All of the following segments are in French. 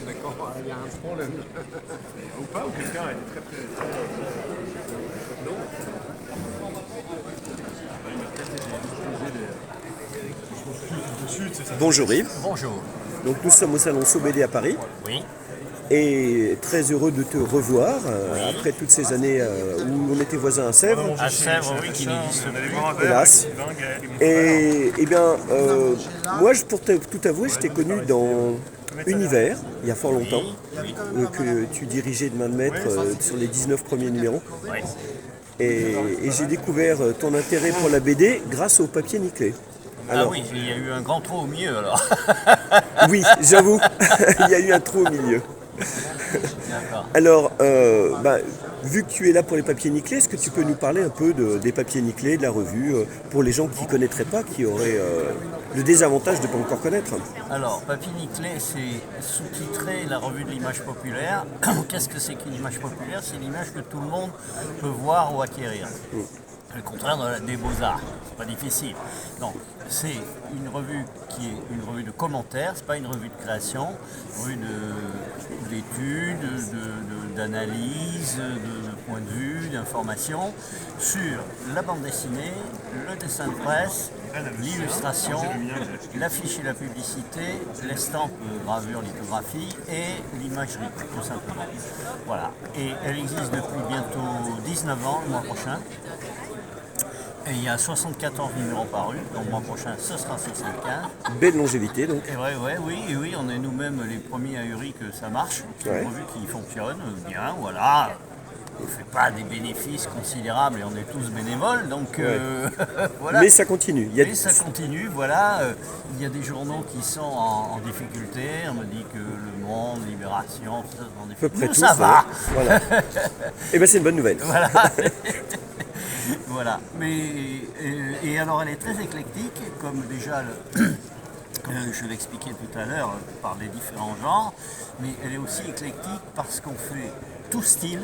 d'accord, il y a un problème. Ou pas, ou quelqu'un a été très très. Bonjour Yves, Bonjour. donc nous sommes au salon SoBD à Paris Oui. et très heureux de te revoir après toutes ces années où on était voisins à Sèvres, À Sèvres, oui, qui n'existe plus. hélas. Et bien, moi, pour tout avouer, je t'ai connu dans Univers, il y a fort longtemps, Oui. que tu dirigeais de main de maître sur les 19 premiers numéros. Oui. Et j'ai découvert ton intérêt pour la BD grâce au papier nickelé. Ah oui, il y a eu un grand trou au milieu alors. Oui, j'avoue, il y a eu un trou au milieu. D'accord. Alors, vu que tu es là pour les papiers nickelés, est-ce que tu peux nous parler un peu des papiers nickelés, de la revue, pour les gens qui ne connaîtraient pas, qui auraient le désavantage de ne pas encore connaître? Alors, Papier Nickelé, c'est sous-titré la revue de l'image populaire. Qu'est-ce que c'est qu'une image populaire? C'est l'image que tout le monde peut voir ou acquérir. Le contraire des beaux-arts, c'est pas difficile. Donc, c'est une revue qui est une revue de commentaires, c'est pas une revue de création, une revue d'études, d'analyse, de points de vue, d'informations sur la bande dessinée, le dessin de presse, l'illustration, l'affiche et la publicité, l'estampe, gravure, lithographie et l'imagerie, tout simplement. Voilà. Et elle existe depuis bientôt 19 ans, le mois prochain. Et il y a 74 numéros parus, donc le mois prochain ce sera 75. Belle longévité, donc. Et oui, on est nous-mêmes les premiers ahuris que ça marche, c'est Ouais. une revue qui fonctionne bien, voilà. On ne fait pas des bénéfices considérables et on est tous bénévoles, donc voilà. Mais ça continue. Mais ça continue, voilà. Il y a des journaux qui sont en difficulté, on me dit que Le Monde, Libération, tout ça sont en à peu difficulté. près Nous, tous. ça va. Voilà. Et bien, c'est une bonne nouvelle. Voilà. Voilà. Et alors elle est très éclectique, comme déjà je l'expliquais tout à l'heure par les différents genres, mais elle est aussi éclectique parce qu'on fait tout style,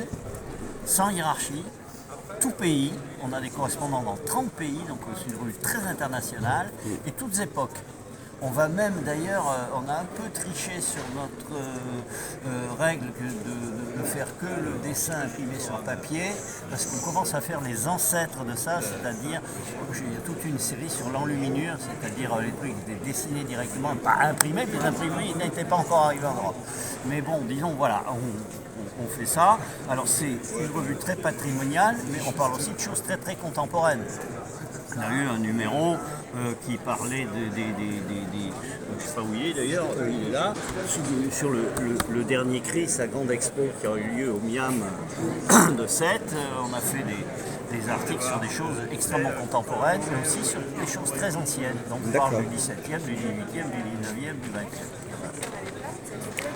sans hiérarchie, tout pays. On a des correspondants dans 30 pays, donc c'est une revue très internationale, et toutes époques. On va même d'ailleurs, on a un peu triché sur notre règle de faire que le dessin imprimé sur papier, parce qu'on commence à faire les ancêtres de ça, c'est-à-dire, il y a toute une série sur l'enluminure, c'est-à-dire les trucs dessinés directement, pas imprimés, puis les imprimés n'étaient pas encore arrivés en Europe. Mais bon, disons, voilà, on fait ça. Alors c'est une revue très patrimoniale, mais on parle aussi de choses très très contemporaines. On a eu un numéro qui parlait je ne sais pas où il est d'ailleurs, il est là, sur le dernier cri, sa grande expo qui a eu lieu au Miam de Sète. On a fait des articles sur des choses extrêmement contemporaines, mais aussi sur des choses très anciennes. Donc on parle du 17e, du 18e, du 19e, du 20e.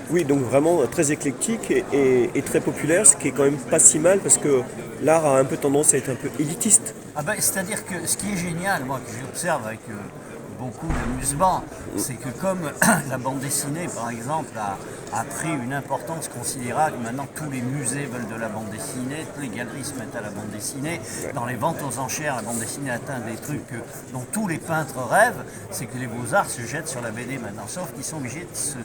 Oui, donc vraiment très éclectique et très populaire, ce qui est quand même pas si mal parce que l'art a un peu tendance à être un peu élitiste. Ah ben, c'est-à-dire que ce qui est génial, moi, que j'observe avec beaucoup d'amusement, c'est que comme la bande dessinée, par exemple, a pris une importance considérable, maintenant tous les musées veulent de la bande dessinée, tous les galeries se mettent à la bande dessinée, dans les ventes aux enchères, la bande dessinée atteint des trucs dont tous les peintres rêvent, c'est que les beaux-arts se jettent sur la BD maintenant, sauf qu'ils sont obligés de se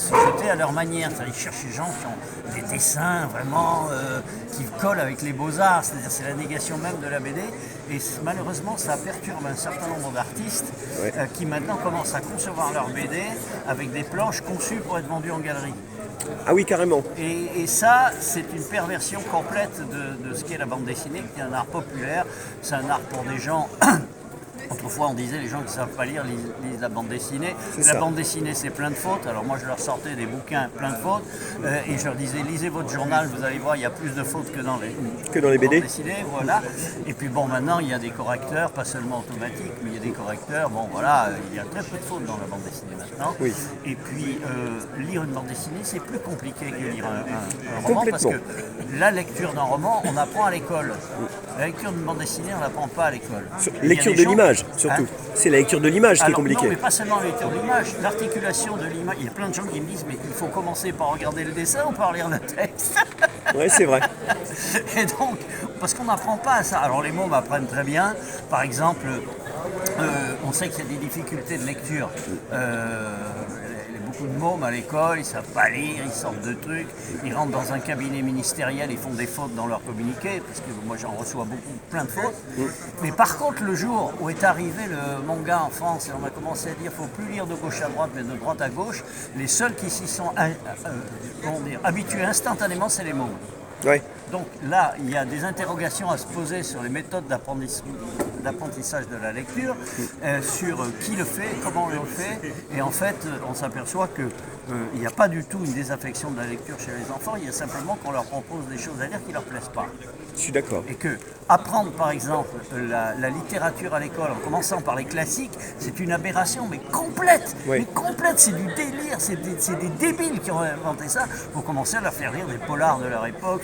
jeter à leur manière, c'est-à-dire ils cherchent des gens qui ont des dessins vraiment qui collent avec les beaux-arts, c'est-à-dire c'est la négation même de la BD, et malheureusement ça perturbe un certain nombre d'artistes qui maintenant commencent à concevoir leur BD avec des planches conçues pour être vendues en galerie. Ah oui, carrément. Et ça, c'est une perversion complète de ce qu'est la bande dessinée, qui est un art populaire, c'est un art pour des gens. Autrefois, on disait les gens qui ne savent pas lire lisent la bande dessinée. La bande dessinée, c'est plein de fautes. Alors moi, je leur sortais des bouquins plein de fautes et je leur disais lisez votre journal, vous allez voir, il y a plus de fautes que dans les BD. bandes dessinées, voilà. Et puis bon, maintenant, il y a des correcteurs, pas seulement automatiques, mais il y a des correcteurs. Bon, voilà, il y a très peu de fautes dans la bande dessinée maintenant. Oui. Et puis, lire une bande dessinée, c'est plus compliqué que lire un roman parce que la lecture d'un roman, on apprend à l'école. La lecture d'une bande dessinée, on n'apprend pas à l'école. Lecture de l'image. Surtout. C'est la lecture de l'image qui est compliquée. Non, mais pas seulement la lecture de l'image, l'articulation de l'image. Il y a plein de gens qui me disent mais il faut commencer par regarder le dessin ou par lire le texte. Oui, c'est vrai. Et donc, parce qu'on n'apprend pas à ça. Alors les mômes apprennent très bien. Par exemple, on sait qu'il y a des difficultés de lecture. Beaucoup beaucoup de mômes à l'école, ils savent pas lire, ils sortent de trucs, ils rentrent dans un cabinet ministériel, ils font des fautes dans leur communiqué, parce que moi j'en reçois beaucoup, plein de fautes. Mais par contre, le jour où est arrivé le manga en France, et on a commencé à dire faut plus lire de gauche à droite, mais de droite à gauche, les seuls qui s'y sont habitués instantanément, c'est les mômes. Ouais. Donc là, il y a des interrogations à se poser sur les méthodes d'apprentissage de la lecture, sur qui le fait, comment on le fait. Et en fait, on s'aperçoit qu'il n'y a pas du tout une désaffection de la lecture chez les enfants, il y a simplement qu'on leur propose des choses à lire qui ne leur plaisent pas. Je suis d'accord. Et que apprendre par exemple la littérature à l'école en commençant par les classiques, c'est une aberration mais complète. Oui. Mais complète, c'est du délire, c'est des débiles qui ont inventé ça. Il faut commencer à leur faire lire des polars de leur époque,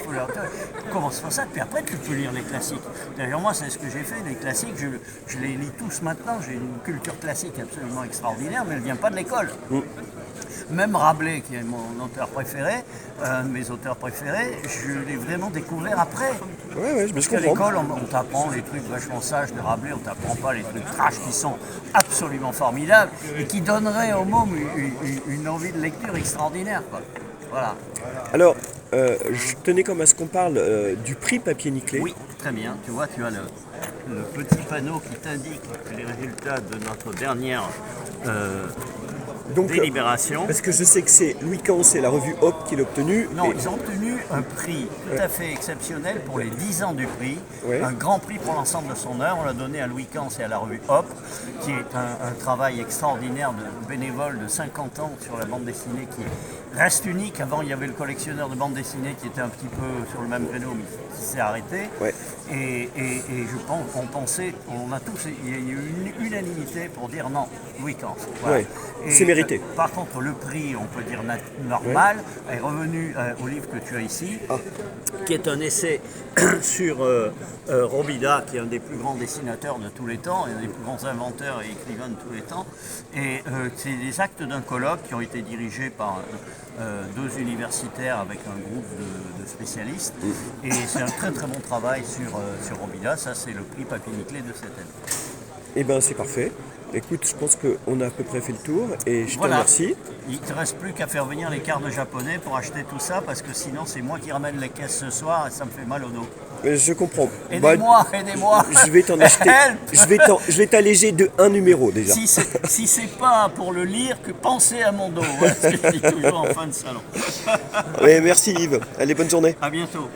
commence par ça, puis après tu peux lire les classiques. D'ailleurs moi c'est ce que j'ai fait, les classiques, je les lis tous maintenant, j'ai une culture classique absolument extraordinaire, mais elle ne vient pas de l'école. Même Rabelais, qui est mon auteur préféré, un de mes auteurs préférés, je l'ai vraiment découvert après. Ouais, je Parce me qu'à comprends. l'école, on t'apprend les trucs vachement sages de Rabelais, on t'apprend pas les trucs trash qui sont absolument formidables et qui donneraient au môme une envie de lecture extraordinaire, quoi. Voilà. Alors, je tenais comme à ce qu'on parle du prix papier nickelé. Oui, très bien. Tu vois, tu as le petit panneau qui t'indique les résultats de notre dernière Donc, délibération. parce que je sais que c'est Louis Kahn, c'est la revue Hop qui l'a obtenu. Non, Et- ils ont obtenu un prix tout à fait exceptionnel pour les 10 ans du prix, Ouais. un grand prix pour l'ensemble de son œuvre. On l'a donné à Louis Kahn et à la revue Hop, qui est un travail extraordinaire de bénévole de 50 ans sur la bande dessinée qui reste unique. Avant, il y avait le collectionneur de bande dessinée qui était un petit peu sur le même créneau, mais qui s'est arrêté. Ouais. Et je pense, on a tous, il y a eu une unanimité pour dire non, Louis Kahn. Ouais, c'est mérité. Par contre, le prix, on peut dire normal, est revenu au livre que tu as ici, qui est un essai sur Robida, qui est un des plus grands dessinateurs de tous les temps, et un des plus grands inventeurs et écrivains de tous les temps. Et c'est les actes d'un colloque qui ont été dirigés par deux universitaires avec un groupe de spécialistes. Et c'est un très très bon travail sur Robida. Ça, c'est le prix papier nickelé de cette année. Eh bien, c'est parfait. Écoute, je pense qu'on a à peu près fait le tour et je te Voilà. remercie. Il ne te reste plus qu'à faire venir les cartes japonais pour acheter tout ça, parce que sinon c'est moi qui ramène les caisses ce soir et ça me fait mal au dos. Je comprends. Aidez-moi, aidez-moi. Je vais t'en acheter. Help. Je vais t'alléger de un numéro déjà. Si c'est pas pour le lire, que pensez à mon dos. Voilà ce que je dis toujours en fin de salon. Ouais, merci Yves. Allez, bonne journée. À bientôt.